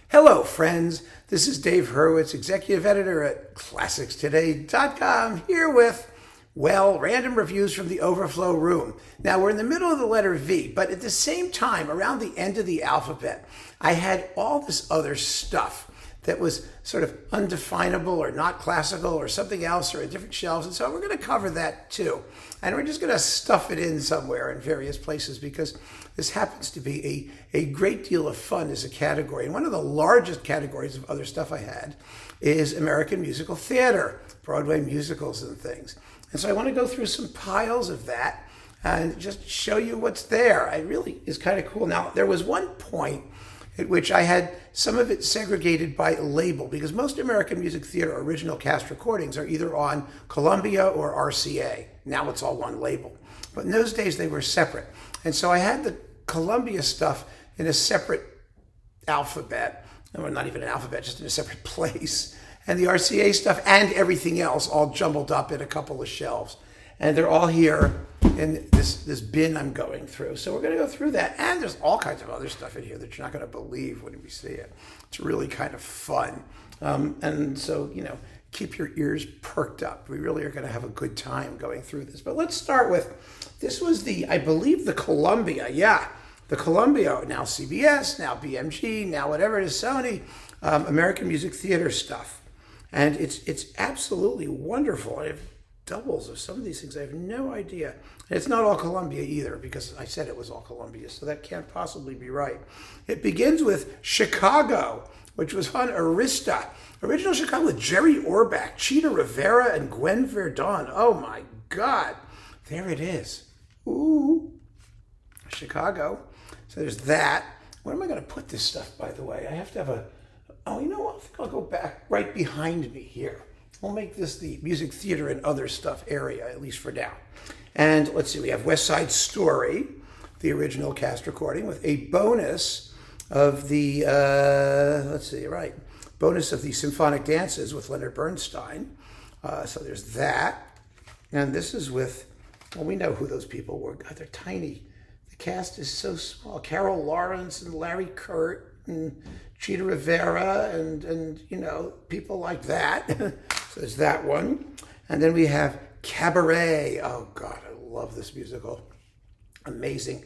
Hello, friends. This is Dave Hurwitz, executive editor at ClassicsToday.com, here with, random reviews from the Overflow room. Now, we're in the middle of the letter V, but at the same time, around the end of the alphabet, I had all this other stuff that was sort of undefinable or not classical or something else or in different shelves. And so we're going to cover that too. And we're just going to stuff it in somewhere in various places because this happens to be a great deal of fun as a category. And one of the largest categories of other stuff I had is American musical theater, Broadway musicals and things. And so I want to go through some piles of that and just show you what's there. It really is kind of cool. Now, there was one point at which I had some of it segregated by label, because most American music theater original cast recordings are either on Columbia or RCA. Now it's all one label. But in those days, they were separate. And so I had the Columbia stuff in a separate alphabet, or not even an alphabet, just in a separate place. And the RCA stuff and everything else all jumbled up in a couple of shelves. And they're all here in this bin I'm going through. So we're going to go through that. And there's all kinds of other stuff in here that you're not going to believe when we see it. It's really kind of fun. And so, keep your ears perked up. We really are going to have a good time going through this. But let's start with, this was I believe the Columbia. Yeah, the Columbia, now CBS, now BMG, now whatever it is, Sony, American Music Theater stuff. And it's absolutely wonderful. I have doubles of some of these things. I have no idea. And it's not all Columbia either, because I said it was all Columbia, so that can't possibly be right. It begins with Chicago, which was on Arista. Original Chicago with Jerry Orbach, Cheetah Rivera, and Gwen Verdon. Oh my God. There it is. Ooh. Chicago. So there's that. Where am I going to put this stuff, by the way? I have to have oh, you know what? I think I'll go back right behind me here. We'll make this the music theater and other stuff area, at least for now. And let's see, we have West Side Story, the original cast recording, with a bonus of the, bonus of the symphonic dances with Leonard Bernstein. So there's that. And this is with, we know who those people were. God, they're tiny. The cast is so small. Carol Lawrence and Larry Kurt and Cheetah Rivera and people like that. So there's that one. And then we have Cabaret. Oh God, I love this musical. Amazing.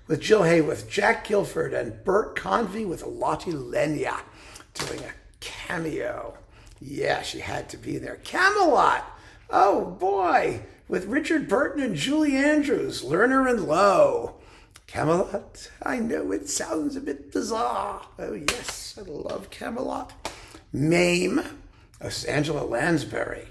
With Jill Hayworth, Jack Gilford, and Bert Convy with Lottie Lenya doing a cameo. Yeah, she had to be there. Camelot. Oh boy. With Richard Burton and Julie Andrews, Lerner and Lowe. Camelot. I know it sounds a bit bizarre. Oh yes, I love Camelot. Mame. Angela Lansbury.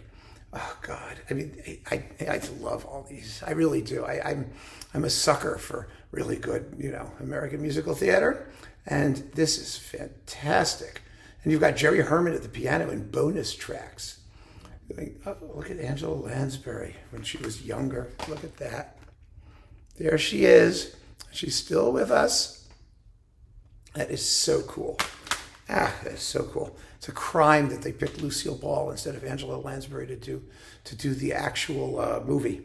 Oh God, I mean, I love all these. I really do. I'm a sucker for really good, American musical theater, and this is fantastic. And you've got Jerry Herman at the piano in bonus tracks. Look at Angela Lansbury when she was younger. Look at that. There she is. She's still with us. That is so cool. That is so cool. It's a crime that they picked Lucille Ball instead of Angela Lansbury to do the actual movie.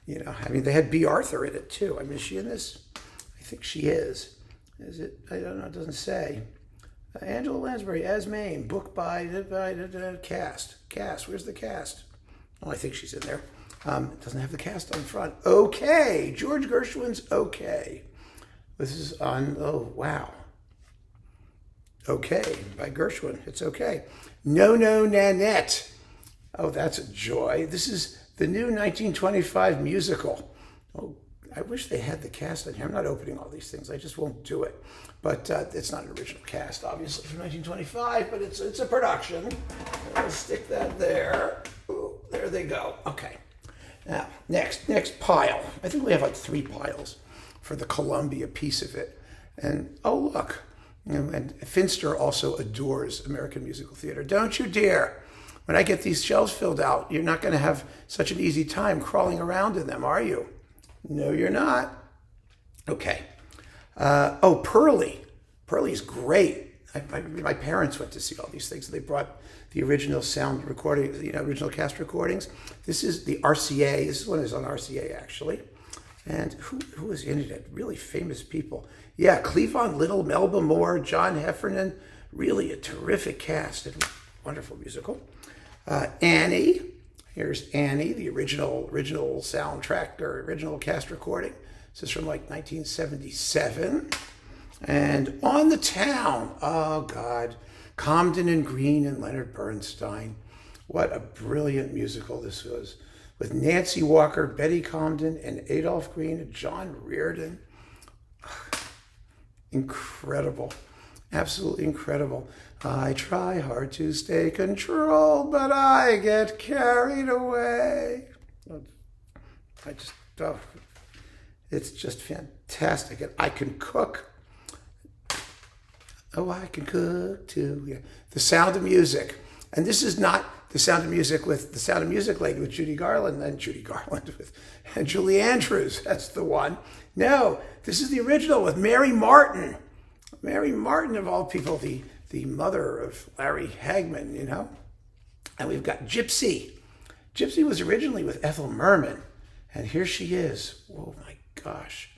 They had B. Arthur in it too. Is she in this? I think she is. Is it? I don't know. It doesn't say. Angela Lansbury as Mame, book by cast. Cast. Where's the cast? Oh, I think she's in there. It doesn't have the cast on front. Okay. George Gershwin's Okay. This is on, oh, wow. Okay, by Gershwin. It's okay. No, No, Nanette. Oh, that's a joy. This is the new 1925 musical. Oh, I wish they had the cast on here. I'm not opening all these things. I just won't do it. But it's not an original cast, obviously, from 1925, but it's a production. I'll stick that there. Ooh, there they go. Okay. Now, next pile. I think we have like 3 piles for the Columbia piece of it. And, oh, look. And Finster also adores American musical theater. Don't you dare. When I get these shelves filled out, you're not going to have such an easy time crawling around in them, are you? No, you're not. Okay. Pearly. Pearly's great. My parents went to see all these things. They brought the original sound recording, original cast recordings. This is the RCA. This one is on RCA, actually. And who was in it? Really famous people. Yeah, Cleavon Little, Melba Moore, John Heffernan, really a terrific cast and wonderful musical. Annie, here's Annie, the original soundtrack or original cast recording. This is from like 1977. And On the Town, oh God, Comden and Green and Leonard Bernstein. What a brilliant musical this was. With Nancy Walker, Betty Comden, and Adolph Green and John Reardon. Incredible. Absolutely incredible. I try hard to stay controlled, but I get carried away. It's just fantastic. And I can cook. Oh, I can cook too. Yeah. The Sound of Music. And this is not The Sound of Music with The Sound of Music lady with Judy Garland and Julie Andrews. That's the one. No, this is the original with Mary Martin. Mary Martin, of all people, the mother of Larry Hagman, you know. And we've got Gypsy. Gypsy was originally with Ethel Merman. And here she is. Oh my gosh.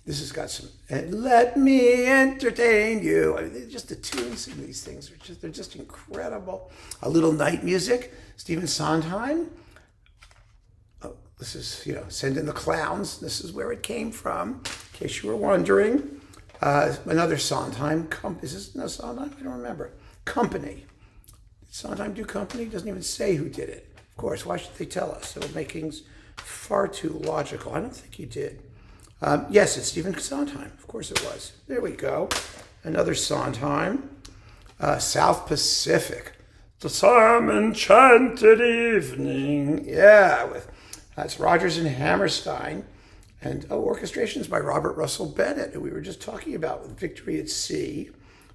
This has got some, and let me entertain you. I mean, just the tunes in these things they're just incredible. A Little Night Music, Stephen Sondheim. Oh, this is, Send in the Clowns. This is where it came from, in case you were wondering. Another Sondheim. Is this no Sondheim? I don't remember. Company. Did Sondheim do Company? It doesn't even say who did it. Of course, why should they tell us? It'll make things far too logical. I don't think he did. Yes, it's Stephen Sondheim. Of course it was. There we go. Another Sondheim. South Pacific. The Some Enchanted Evening. Yeah, that's Rodgers and Hammerstein. And orchestrations by Robert Russell Bennett, who we were just talking about with Victory at Sea.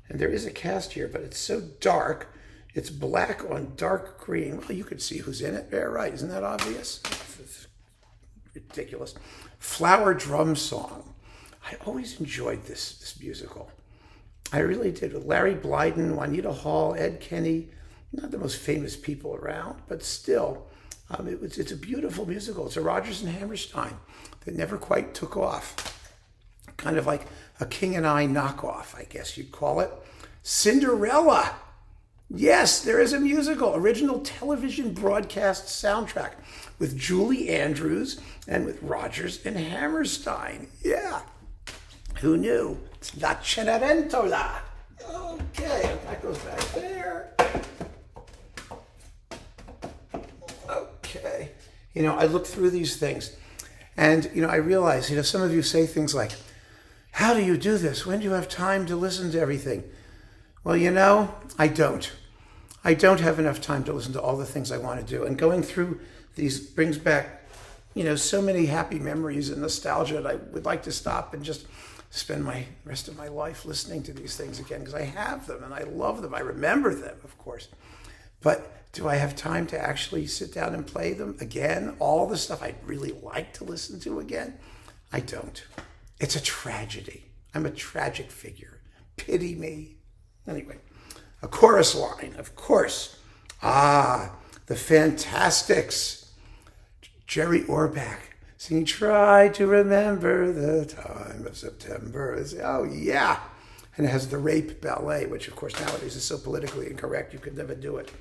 And there is a cast here, but it's so dark. It's black on dark green. Well, you could see who's in it. Yeah, right. Isn't that obvious? It's ridiculous. Flower Drum Song. I always enjoyed this musical. I really did. With Larry Blyden, Juanita Hall, Ed Kenny, not the most famous people around, but still, it's a beautiful musical. It's a Rodgers and Hammerstein that never quite took off. Kind of like a King and I knockoff, I guess you'd call it. Cinderella. Yes, there is a musical, original television broadcast soundtrack with Julie Andrews and with Rodgers and Hammerstein. Yeah, who knew? It's La Cenerentola. Okay, that goes back there. Okay, I look through these things and, I realize, some of you say things like, how do you do this? When do you have time to listen to everything? Well, I don't. I don't have enough time to listen to all the things I want to do. And going through these brings back, so many happy memories and nostalgia that I would like to stop and just spend my rest of my life listening to these things again, because I have them and I love them. I remember them, of course. But do I have time to actually sit down and play them again? All the stuff I'd really like to listen to again? I don't. It's a tragedy. I'm a tragic figure. Pity me. Anyway. A chorus line, of course. The Fantastics. Jerry Orbach singing, try to remember the time of September. Oh, yeah. And it has the rape ballet, which, of course, nowadays is so politically incorrect, you could never do it.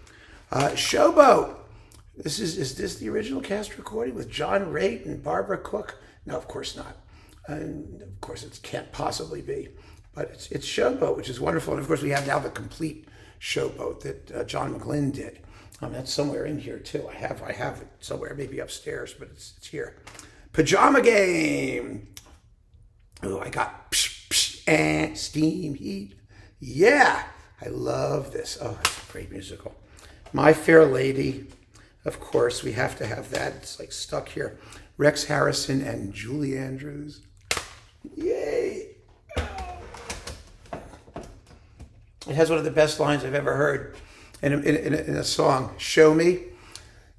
Showboat. Is this the original cast recording with John Raitt and Barbara Cook? No, of course not. And, of course, it can't possibly be. But it's Showboat, which is wonderful. And, of course, we have now the complete Showboat that John McGlynn did. That's somewhere in here, too. I have it somewhere, maybe upstairs, but it's here. Pajama Game. Oh, I got psh, psh, and steam heat. Yeah, I love this. Oh, it's a great musical. My Fair Lady. Of course, we have to have that. It's like stuck here. Rex Harrison and Julie Andrews. Yay. It has one of the best lines I've ever heard in a song, Show Me.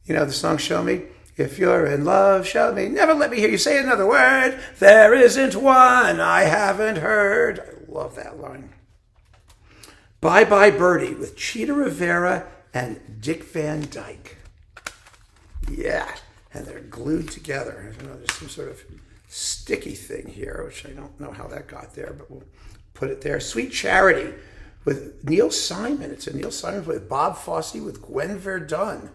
The song Show Me? If you're in love, show me. Never let me hear you say another word. There isn't one I haven't heard. I love that line. Bye Bye Birdie with Cheetah Rivera and Dick Van Dyke. Yeah, and they're glued together. There's some sort of sticky thing here, which I don't know how that got there, but we'll put it there. Sweet Charity with Neil Simon. It's a Neil Simon with Bob Fosse with Gwen Verdon.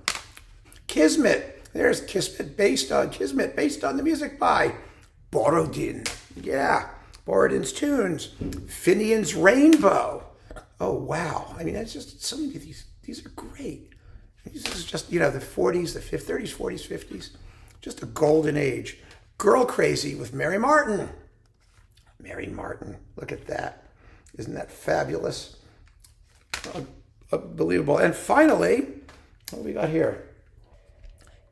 Kismet. There's Kismet based on the music by Borodin. Yeah, Borodin's tunes. Finian's Rainbow. Oh wow! I mean, that's just so many of these. These are great. This is just, the 40s, the 30s, 40s, 50s. Just a golden age. Girl Crazy with Mary Martin. Mary Martin, look at that. Isn't that fabulous? Unbelievable. And finally, what do we got here?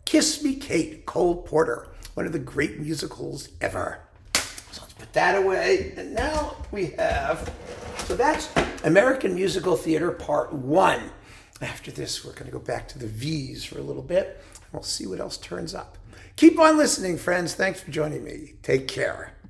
Kiss Me Kate, Cole Porter. One of the great musicals ever. So let's put that away. And now we have, so that's American Musical Theater Part 1. After this, we're going to go back to the V's for a little bit. We'll see what else turns up. Keep on listening, friends. Thanks for joining me. Take care.